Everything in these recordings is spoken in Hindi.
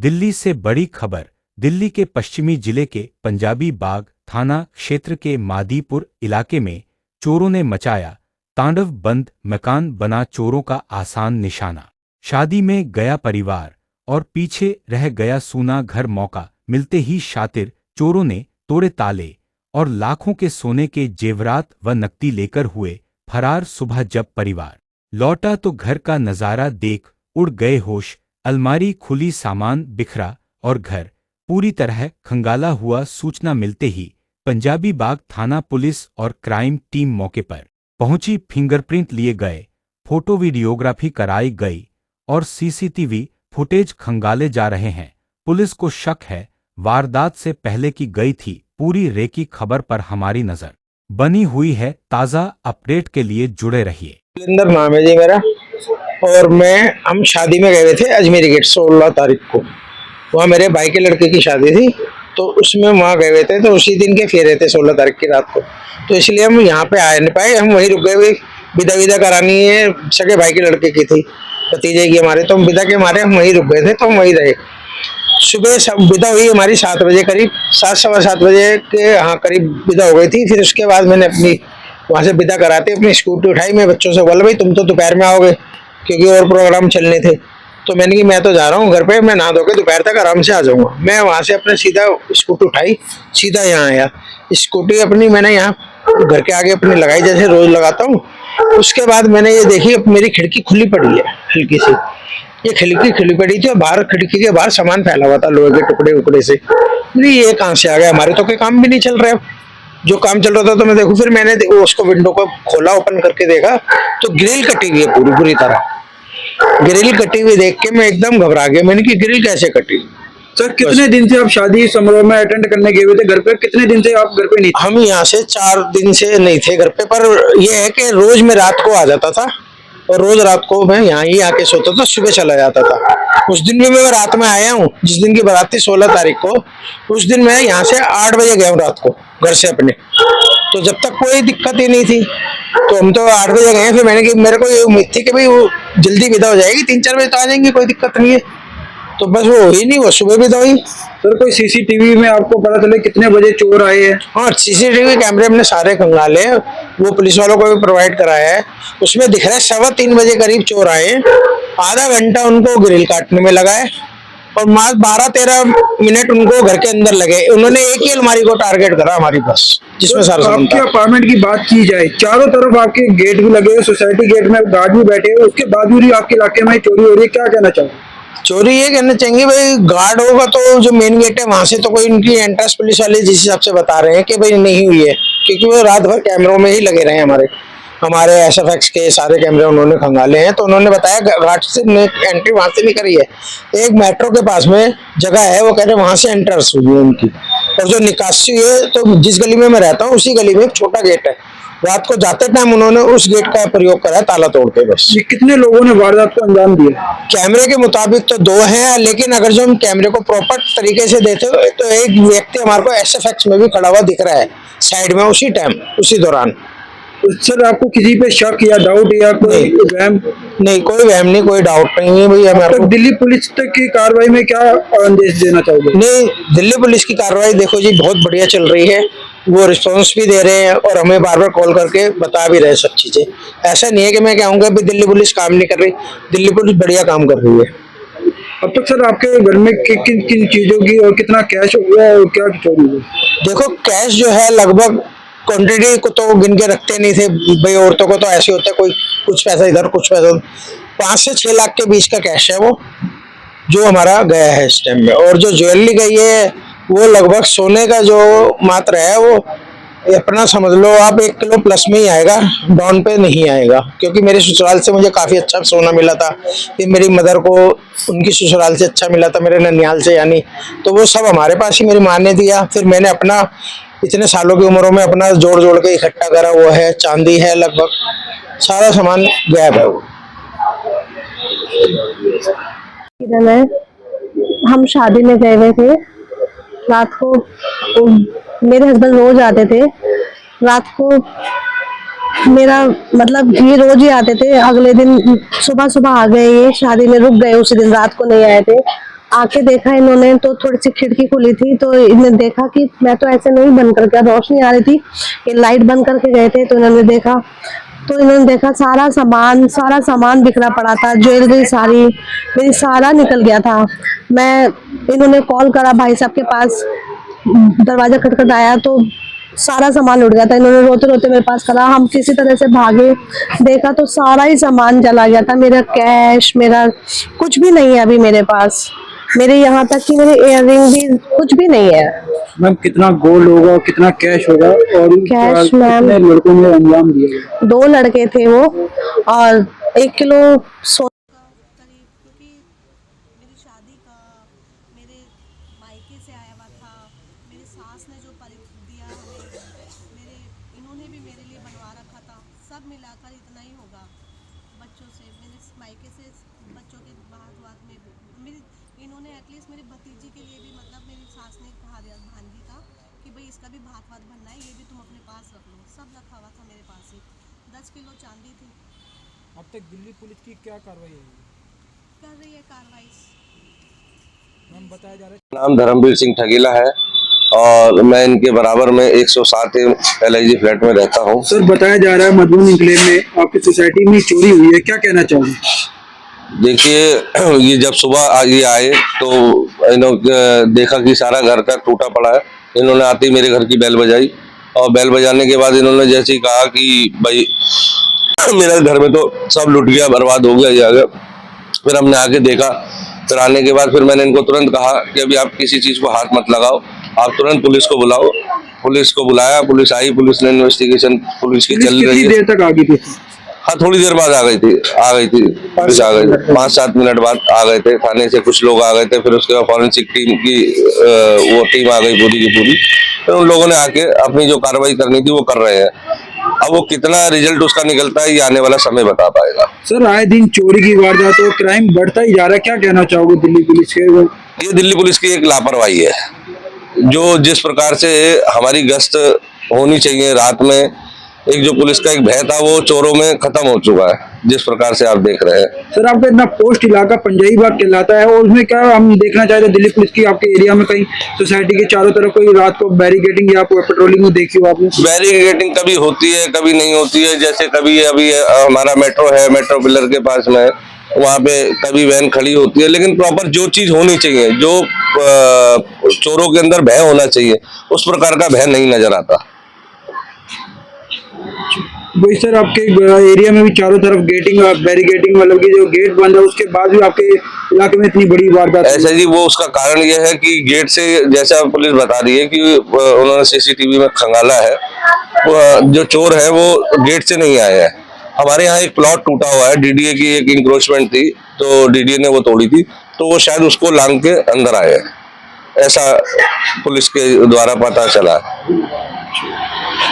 दिल्ली से बड़ी खबर। दिल्ली के पश्चिमी जिले के पंजाबी बाग थाना क्षेत्र के मादीपुर इलाके में चोरों ने मचाया तांडव। बंद मकान बना चोरों का आसान निशाना। शादी में गया परिवार और पीछे रह गया सूना घर। मौका मिलते ही शातिर चोरों ने तोड़े ताले और लाखों के सोने के जेवरात व नकदी लेकर हुए फरार। सुबह जब परिवार लौटा तो घर का नजारा देख उड़ गए होश। अलमारी खुली, सामान बिखरा और घर पूरी तरह खंगाला हुआ। सूचना मिलते ही पंजाबी बाग थाना पुलिस और क्राइम टीम मौके पर पहुंची। फिंगरप्रिंट लिए गए, फोटो वीडियोग्राफी कराई गई और सीसीटीवी फुटेज खंगाले जा रहे हैं। पुलिस को शक है वारदात से पहले की गई थी। पूरी रेकी खबर पर हमारी नजर बनी हुई है। ताज़ा अपडेट के लिए जुड़े रहिए। सुरेंद्र नाम है जी मेरा, और हम शादी में गए हुए थे अजमेरी गेट 16 तारीख को। वहाँ मेरे भाई के लड़के की शादी थी, तो उसमें वहाँ गए हुए थे। तो उसी दिन के फेरे थे 16 तारीख की रात को, तो इसलिए हम यहाँ पे आ नहीं पाए। हम वहीं रुक गए हुए। विदा करानी है, सगे भाई के लड़के की थी, भतीजे की हमारे। तो हम विदा के मारे हम वहीं रुक गए थे, तो हम वहीं रहे। सुबह विदा हुई हमारी 7 बजे करीब, 7 सवा 7 बजे के करीब विदा हो गई थी। फिर उसके बाद मैंने अपनी वहाँ से विदा कराते अपनी स्कूटी उठाई। मैं बच्चों से बोला भाई तुम तो दोपहर में आओगे, क्योंकि और प्रोग्राम चलने थे। तो मैंने कि मैं तो जा रहा हूँ घर पे, मैं नहा धो के दोपहर तक आराम से आ जाऊँगा। मैं वहाँ से अपने सीधा स्कूटी उठाई, सीधा यहाँ आया। स्कूटी अपनी मैंने यहाँ घर के आगे अपनी लगाई, जैसे रोज लगाता हूँ। उसके बाद मैंने ये देखी मेरी खिड़की खुली पड़ी है हल्की सी। ये खिड़की खुली पड़ी थी और बाहर खिड़की के बाहर सामान फैला हुआ था, लोहे के टुकड़े उकड़े से। ये कहाँ से आ गया, हमारे तो कोई काम भी नहीं चल रहा है। जो काम चल रहा था तो मैं देखूं, फिर मैंने उसको विंडो को खोला, ओपन करके देखा तो ग्रिल कटी हुई है पूरी तरह। ग्रिल कटी हुई देख के मैं एकदम घबरा गया। मैंने कि ग्रिल कैसे कटी। सर कितने दिन से आप शादी समारोह में अटेंड करने गए हुए थे घर पे? कितने दिन से आप घर पे नहीं थे? हम यहाँ से 4 दिन से नहीं थे घर पे, पर यह है कि रोज मैं रात को आ जाता था और रोज रात को मैं यहाँ ही आके सोता था, सुबह चला जाता था। उस दिन भी मैं रात में आया हूँ, जिस दिन की बारात थी 16 तारीख को। उस दिन मैं यहाँ से 8 बजे गया हूँ रात को घर से अपने। तो जब तक कोई दिक्कत ही नहीं थी, तो हम तो 8 बजे गए। फिर मैंने कि मेरे को ये उम्मीद थी कि भाई वो जल्दी विदा हो जाएगी, 3-4 बजे तो आ जाएंगे, कोई दिक्कत नहीं है। तो बस वो ही नहीं, वो सुबह विदा हुई। सर कोई सीसीटीवी में आपको पता चले कितने बजे चोर आए हैं? हाँ, सीसीटीवी कैमरे हमने सारे खंगाले, वो पुलिस वालों को भी प्रोवाइड कराया है। उसमें दिख रहा है 3:15 बजे करीब चोर आए। आधा घंटा उनको ग्रिल काटने में लगा है और मात्र 12-13 मिनट उनको घर के अंदर लगे। उन्होंने एक ही अलमारी को टारगेट करा हमारी, बस जिसमें सारा सामान था। आपके अपार्टमेंट की बात की जाए, चारों तरफ आपके गेट भी लगे, सोसाइटी गेट में गार्ड भी बैठे हैं, उसके बावजूद भी आपके इलाके में चोरी हो रही है। क्या कहना चाहोगे? चोरी ये कहना चाहेंगे भाई, गार्ड होगा तो जो मेन गेट है वहां से तो कोई उनकी एंट्रेंस पुलिस वाले जिस हिसाब से बता रहे हैं कि भाई नहीं हुई है, क्योंकि वो रात भर कैमरों में ही लगे रहे। हमारे SFX के सारे कैमरे उन्होंने खंगाले हैं। तो उन्होंने बताया घाट से एंट्री वहां से नहीं करी है। एक मेट्रो के पास में जगह है, वो कह रहे वहां से एंट्रेंस हुई है उनकी। और जो निकासी हुई है, तो जिस गली में मैं रहता हूँ उसी गली में एक छोटा गेट है। रात को जाते टाइम उन्होंने उस गेट का प्रयोग करा, ताला तोड़ के। बस कितने लोगों ने वारदात को अंजाम दिया? कैमरे के मुताबिक तो 2 हैं, लेकिन अगर जो हम कैमरे को प्रॉपर तरीके से देते हो तो एक व्यक्ति हमारे को SFX में भी खड़ा हुआ दिख रहा है साइड में, उसी टाइम उसी दौरान। सर आपको किसी पे शक या डाउट या कोई वहम? नहीं, कोई वहम नहीं, कोई डाउट नहीं है भाई हमारे को। दिल्ली पुलिस तक की कार्रवाई में क्या आदेश देना चाहोगे? नहीं, दिल्ली पुलिस की कार्रवाई देखो जी बहुत बढ़िया चल रही है। वो रिस्पॉन्स भी दे रहे हैं और हमें बार बार कॉल करके बता भी रहे सब चीजें। ऐसा नहीं है कि मैं कहूँगा कि दिल्ली पुलिस काम नहीं कर रही, दिल्ली पुलिस बढ़िया काम कर रही है। अब तक सर आपके घर में किन किन चीजों की और कितना कैश हुआ और क्या चोरी हुई? देखो, कैश जो है लगभग क्वांटिटी को तो गिन के रखते नहीं थे भाई। औरतों को तो ऐसे होता है, कोई कुछ पैसा इधर कुछ पैसा, 5 से 6 लाख के बीच का कैश है वो जो हमारा गया है इस टाइम में। और जो ज्वेलरी गई है वो लगभग सोने का जो मात्रा है वो अपना समझ लो आप 1 किलो प्लस में ही आएगा, डाउन पे नहीं आएगा। क्योंकि मेरे ससुराल से मुझे काफ़ी अच्छा सोना मिला था, फिर मेरी मदर को उनकी ससुराल से अच्छा मिला था, मेरे ननियाल से यानी। तो वो सब हमारे पास ही मेरी माँ ने दिया। फिर मैंने अपना इतने सालों की उम्रों में अपना जोड़ जोड़ के इकट्ठा करा, वो है चांदी है, लगभग सारा सामान गायब है वो। हम शादी में गए हुए थे रात को। मेरे हस्बैंड रोज आते थे रात को, मेरा मतलब ये रोज ही आते थे। अगले दिन सुबह सुबह आ गए, ये शादी में रुक गए, उसी दिन रात को नहीं आए थे। आके देखा इन्होंने तो थोड़ी सी खिड़की खुली थी, तो इन्होंने देखा कि मैं तो ऐसे नहीं बंद करके, रोशनी आ रही थी, ये लाइट बंद करके गए थे, तो इन्होंने देखा, तो इन्होंने देखा सारा सामान बिखरा पड़ा था, ज्वेलरी सारी मेरी सारा निकल गया था। मैं इन्होंने कॉल करा भाई साहब के पास, दरवाजा खटखटाया तो सारा सामान उड़ गया था। इन्होंने रोते रोते मेरे पास करा, हम किसी तरह से भागे, देखा तो सारा ही सामान चला गया था, मेरा कैश, मेरा कुछ भी नहीं है अभी मेरे पास, मेरे यहाँ तक कि मेरे इयररिंग भी कुछ भी नहीं है। मैम कितना गोल्ड होगा, कितना कैश होगा, और कैश मैम कितने लड़कों ने अंजाम दिया? 2 लड़के थे वो, और 1 किलो सोना करीब, क्योंकि मेरी शादी का मेरे मायके से आया हुआ था, मेरी सास ने जो दिया हमें, इन्होंने भी मेरे लिए बनवा रखा था, सब मिलाकर इतना ही होगा। बच्चों से मेरे मायके से बच्चों के बात में मेरी इन्होंने एटलीस्ट मेरी भतीजी के लिए भी, मतलब मेरी सास ने कहा दिया भांजी का कि भाई इसका भी भात बनना है, ये भी तुम अपने पास रख लो। सब रखा हुआ था मेरे पास ही, 10 किलो चांदी थी। अब तक दिल्ली पुलिस की क्या कार्रवाई कर रही है कार्रवाई। मैम बताया जा रहा है नाम धर्मवीर सिंह ठगीला है और मैं इनके बराबर में 107 LIG फ्लैट में रहता हूँ। सर, बताया जा रहा है मधुबन एन्क्लेव में आपकी सोसाइटी में चोरी हुई है, क्या कहना चाहोगे? देखिए, ये जब सुबह ये आए तो इन्होंने देखा कि सारा घर का टूटा पड़ा है। इन्होंने आते ही मेरे घर की बेल बजाई और बेल बजाने के बाद इन्होंने जैसे ही कहा कि भाई मेरे घर में तो सब लुट गया, बर्बाद हो गया, ये आ गया। फिर हमने आके देखा, फिर आने के बाद फिर मैंने इनको तुरंत कहा कि अभी आप किसी चीज को हाथ मत लगाओ, आप तुरंत पुलिस को बुलाओ। पुलिस को बुलाया, पुलिस आई, पुलिस ने इन्वेस्टिगेशन पुलिस की चल रही है। कितनी देर तक आ गई थी? हाँ, थोड़ी देर बाद आ गई थी पुलिस, आ गई 5-7 मिनट बाद आ गए थे। थाने से कुछ लोग आ गए थे, फिर उसके बाद फॉरेंसिक टीम की वो टीम आ गई पूरी की पूरी। फिर उन लोगों ने आके अपनी जो कार्रवाई करनी थी वो कर रहे हैं। अब वो कितना रिजल्ट उसका निकलता है ये आने वाला समय बता पाएगा। सर, आए दिन चोरी की वारदात और क्राइम बढ़ता ही जा रहा है, क्या कहना चाहोगे दिल्ली पुलिस के? ये दिल्ली पुलिस की एक लापरवाही है, जो जिस प्रकार से हमारी गश्त होनी चाहिए रात में, एक जो पुलिस का एक भय था वो चोरों में खत्म हो चुका है, जिस प्रकार से आप देख रहे हैं। सर, आपका इतना पोस्ट इलाका पंजाबी बाग कहलाता है, और उसमें क्या हम देखना चाहते हैं दिल्ली पुलिस की आपके एरिया में कहीं सोसाइटी के चारों तरफ कोई रात को बैरिकेडिंग या पेट्रोलिंग देखी हो आपने? बैरिकेडिंग कभी होती है, कभी नहीं होती है। जैसे कभी अभी हमारा मेट्रो है, मेट्रो पिलर के पास में, वहाँ पे कभी वैन खड़ी होती है, लेकिन प्रॉपर जो चीज होनी चाहिए, जो चोरों के अंदर भय होना चाहिए, उस प्रकार का भय नहीं नजर आता। वही सर, आपके एरिया में भी चारों तरफ गेटिंग बैरिकेडिंग, मतलब कि जो गेट बंद है उसके बाद भी आपके इलाके में इतनी बड़ी वारदात? ऐसा जी, वो उसका कारण ये है कि गेट से, जैसा पुलिस बता रही है कि उन्होंने CCTV में खंगाला है, जो चोर है वो गेट से नहीं आए हैं। हमारे यहाँ एक प्लॉट टूटा हुआ है, DDA की एक इंक्रोचमेंट थी, तो DDA ने वो तोड़ी थी, तो वो शायद उसको लांग के अंदर आए, ऐसा पुलिस के द्वारा पता चला।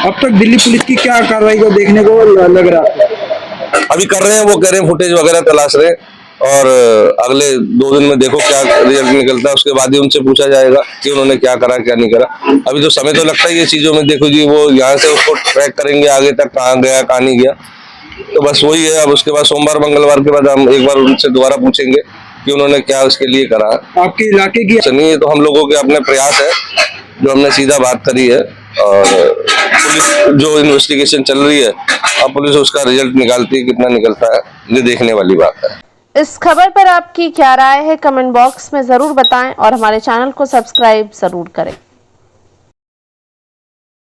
अब तक दिल्ली पुलिस की क्या कार्रवाई को देखने को लग रहा है? अभी कर रहे हैं, वो कह रहे हैं फुटेज वगैरह तलाश रहे हैं, और अगले 2 दिन में देखो क्या रिजल्ट निकलता है, उसके बाद ही उनसे पूछा जाएगा कि उन्होंने क्या करा क्या नहीं करा। अभी तो समय तो लगता है ये चीजों में। देखो जी, वो यहाँ से उसको ट्रैक करेंगे आगे तक, कहाँ गया कहाँ नहीं गया, तो बस वही है। अब उसके बाद सोमवार मंगलवार के बाद हम एक बार उनसे दोबारा पूछेंगे कि उन्होंने क्या उसके लिए करा। आपके इलाके की नहीं, ये तो हम लोगों के अपने प्रयास है, जो हमने सीधा बात करी है, और पुलिस जो इन्वेस्टिगेशन चल रही है, अब पुलिस उसका रिजल्ट निकालती है, कितना निकलता है ये देखने वाली बात है। इस खबर पर आपकी क्या राय है, कमेंट बॉक्स में जरूर बताएं और हमारे चैनल को सब्सक्राइब जरूर करें।